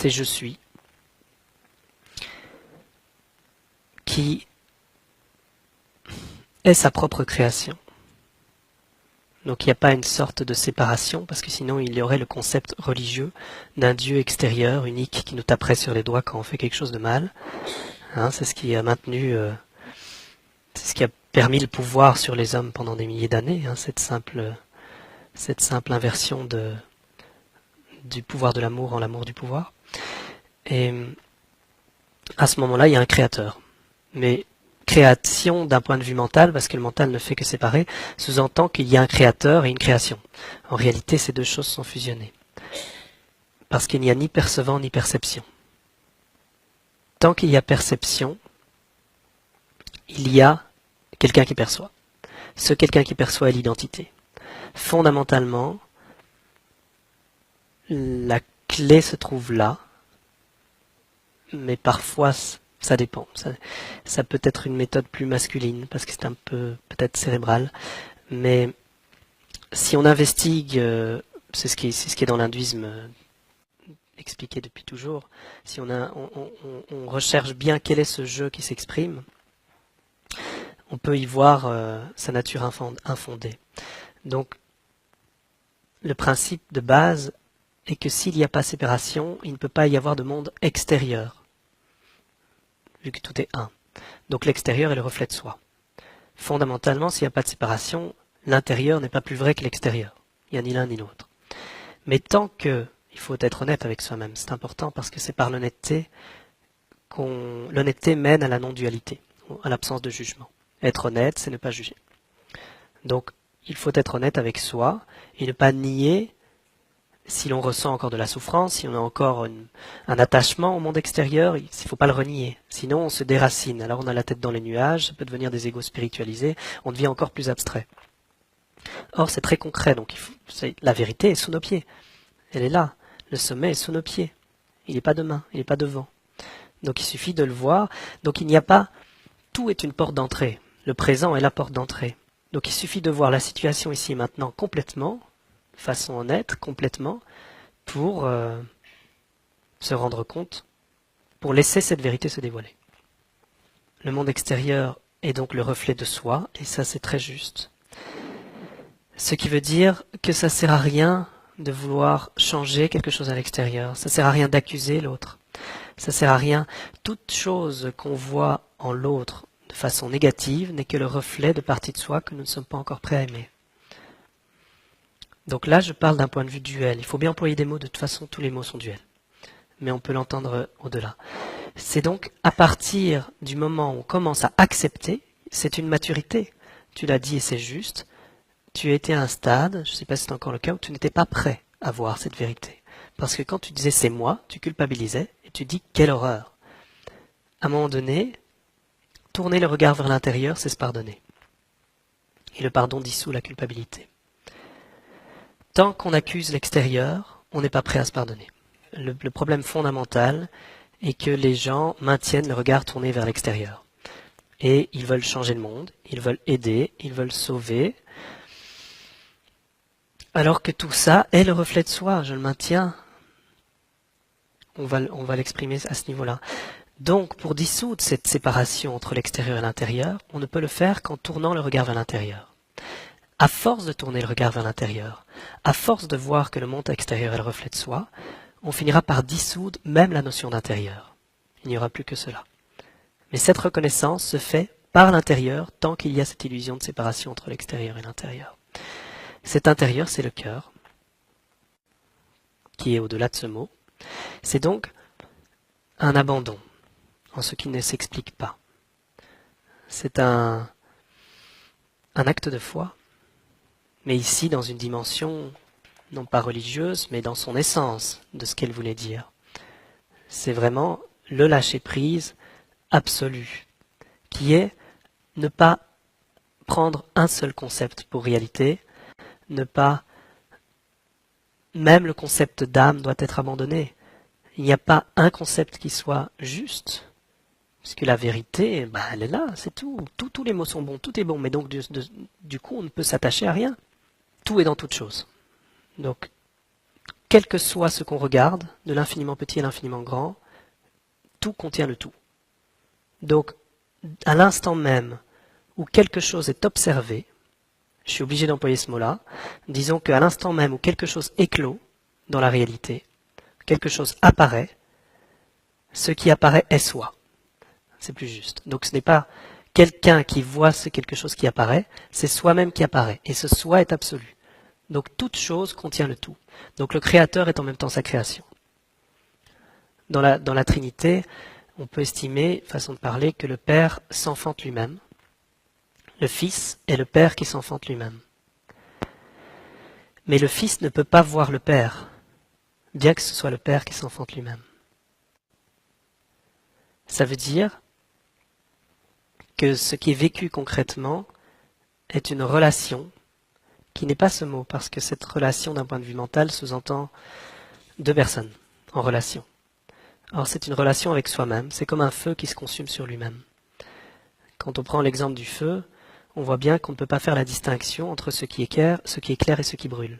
c'est je suis, qui est sa propre création. Donc il n'y a pas une sorte de séparation, parce que sinon il y aurait le concept religieux d'un Dieu extérieur, unique, qui nous taperait sur les doigts quand on fait quelque chose de mal. Hein, c'est ce qui a maintenu, c'est ce qui a permis le pouvoir sur les hommes pendant des milliers d'années, hein, cette simple inversion du pouvoir de l'amour en l'amour du pouvoir. Et à ce moment-là, il y a un créateur. Mais création d'un point de vue mental, parce que le mental ne fait que séparer, sous-entend qu'il y a un créateur et une création. En réalité, ces deux choses sont fusionnées. Parce qu'il n'y a ni percevant ni perception. Tant qu'il y a perception, il y a quelqu'un qui perçoit. Ce quelqu'un qui perçoit est l'identité. Fondamentalement, la clé se trouve là, mais parfois ça dépend. Ça peut être une méthode plus masculine, parce que c'est un peu peut-être cérébral, mais si on investigue, c'est ce qui est dans l'hindouisme expliqué depuis toujours, si on recherche bien quel est ce jeu qui s'exprime, on peut y voir sa nature infondée. Donc, le principe de base est que s'il n'y a pas séparation, il ne peut pas y avoir de monde extérieur, vu que tout est un. Donc l'extérieur est le reflet de soi. Fondamentalement, s'il n'y a pas de séparation, l'intérieur n'est pas plus vrai que l'extérieur. Il n'y a ni l'un ni l'autre. Mais tant que, il faut être honnête avec soi-même, c'est important parce que c'est par l'honnêteté l'honnêteté mène à la non-dualité, à l'absence de jugement. Être honnête, c'est ne pas juger. Donc, il faut être honnête avec soi et ne pas nier si l'on ressent encore de la souffrance, si on a encore un attachement au monde extérieur, il ne faut pas le renier. Sinon, on se déracine. Alors on a la tête dans les nuages, ça peut devenir des égos spiritualisés, on devient encore plus abstrait. Or, c'est très concret, donc la vérité est sous nos pieds. Elle est là. Le sommet est sous nos pieds. Il n'est pas demain, il n'est pas devant. Donc il suffit de le voir. Donc il n'y a pas... Tout est une porte d'entrée. Le présent est la porte d'entrée. Donc il suffit de voir la situation ici et maintenant complètement, de façon honnête, complètement, pour se rendre compte, pour laisser cette vérité se dévoiler. Le monde extérieur est donc le reflet de soi, et ça c'est très juste. Ce qui veut dire que ça sert à rien de vouloir changer quelque chose à l'extérieur, ça sert à rien d'accuser l'autre, ça sert à rien. Toute chose qu'on voit en l'autre de façon négative n'est que le reflet de parties de soi que nous ne sommes pas encore prêts à aimer. Donc là, je parle d'un point de vue duel. Il faut bien employer des mots, de toute façon, tous les mots sont duels. Mais on peut l'entendre au-delà. C'est donc à partir du moment où on commence à accepter, c'est une maturité. Tu l'as dit et c'est juste, tu étais à un stade, je ne sais pas si c'est encore le cas, où tu n'étais pas prêt à voir cette vérité. Parce que quand tu disais c'est moi, tu culpabilisais et tu dis quelle horreur. À un moment donné, tourner le regard vers l'intérieur, c'est se pardonner. Et le pardon dissout la culpabilité. Tant qu'on accuse l'extérieur, on n'est pas prêt à se pardonner. Le problème fondamental est que les gens maintiennent le regard tourné vers l'extérieur. Et ils veulent changer le monde, ils veulent aider, ils veulent sauver. Alors que tout ça est le reflet de soi, je le maintiens. On va l'exprimer à ce niveau-là. Donc, pour dissoudre cette séparation entre l'extérieur et l'intérieur, on ne peut le faire qu'en tournant le regard vers l'intérieur. À force de tourner le regard vers l'intérieur, à force de voir que le monde extérieur est le reflet de soi, on finira par dissoudre même la notion d'intérieur. Il n'y aura plus que cela. Mais cette reconnaissance se fait par l'intérieur tant qu'il y a cette illusion de séparation entre l'extérieur et l'intérieur. Cet intérieur, c'est le cœur, qui est au-delà de ce mot. C'est donc un abandon, en ce qui ne s'explique pas. C'est un acte de foi, mais ici dans une dimension non pas religieuse, mais dans son essence de ce qu'elle voulait dire. C'est vraiment le lâcher-prise absolu, qui est ne pas prendre un seul concept pour réalité, ne pas... Même le concept d'âme doit être abandonné. Il n'y a pas un concept qui soit juste, puisque la vérité, elle est là, c'est tout. Tous les mots sont bons, tout est bon, mais donc du coup on ne peut s'attacher à rien. Tout est dans toute chose. Donc, quel que soit ce qu'on regarde, de l'infiniment petit à l'infiniment grand, tout contient le tout. Donc, à l'instant même où quelque chose est observé, je suis obligé d'employer ce mot-là, disons qu'à l'instant même où quelque chose éclot dans la réalité, quelque chose apparaît, ce qui apparaît est soi. C'est plus juste. Donc ce n'est pas quelqu'un qui voit quelque chose qui apparaît, c'est soi-même qui apparaît. Et ce soi est absolu. Donc toute chose contient le tout. Donc le créateur est en même temps sa création. Dans la Trinité, on peut estimer, façon de parler, que le Père s'enfante lui-même. Le Fils est le Père qui s'enfante lui-même. Mais le Fils ne peut pas voir le Père, bien que ce soit le Père qui s'enfante lui-même. Ça veut dire que ce qui est vécu concrètement est une relation qui n'est pas ce mot, parce que cette relation d'un point de vue mental sous-entend deux personnes en relation. Or c'est une relation avec soi-même, c'est comme un feu qui se consume sur lui-même. Quand on prend l'exemple du feu, on voit bien qu'on ne peut pas faire la distinction entre ce qui est clair et ce qui brûle.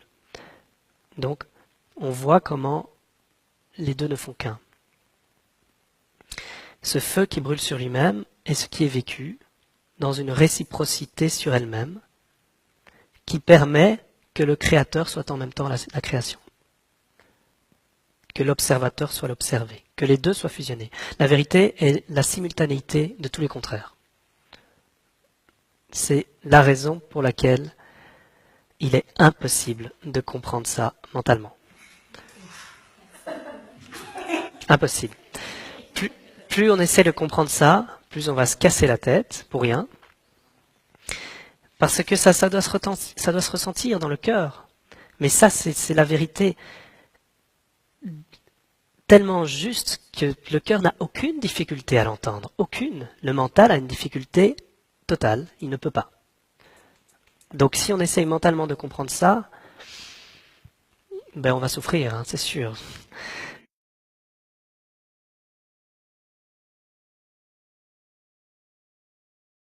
Donc on voit comment les deux ne font qu'un. Ce feu qui brûle sur lui-même est ce qui est vécu dans une réciprocité sur elle-même qui permet que le créateur soit en même temps la création, que l'observateur soit l'observé, que les deux soient fusionnés. La vérité est la simultanéité de tous les contraires. C'est la raison pour laquelle il est impossible de comprendre ça mentalement. Impossible. Plus on essaie de comprendre ça, plus on va se casser la tête pour rien. Parce que ça doit se ressentir dans le cœur. Mais ça, c'est la vérité tellement juste que le cœur n'a aucune difficulté à l'entendre. Aucune. Le mental a une difficulté totale. Il ne peut pas. Donc si on essaye mentalement de comprendre ça, ben on va souffrir, hein, c'est sûr.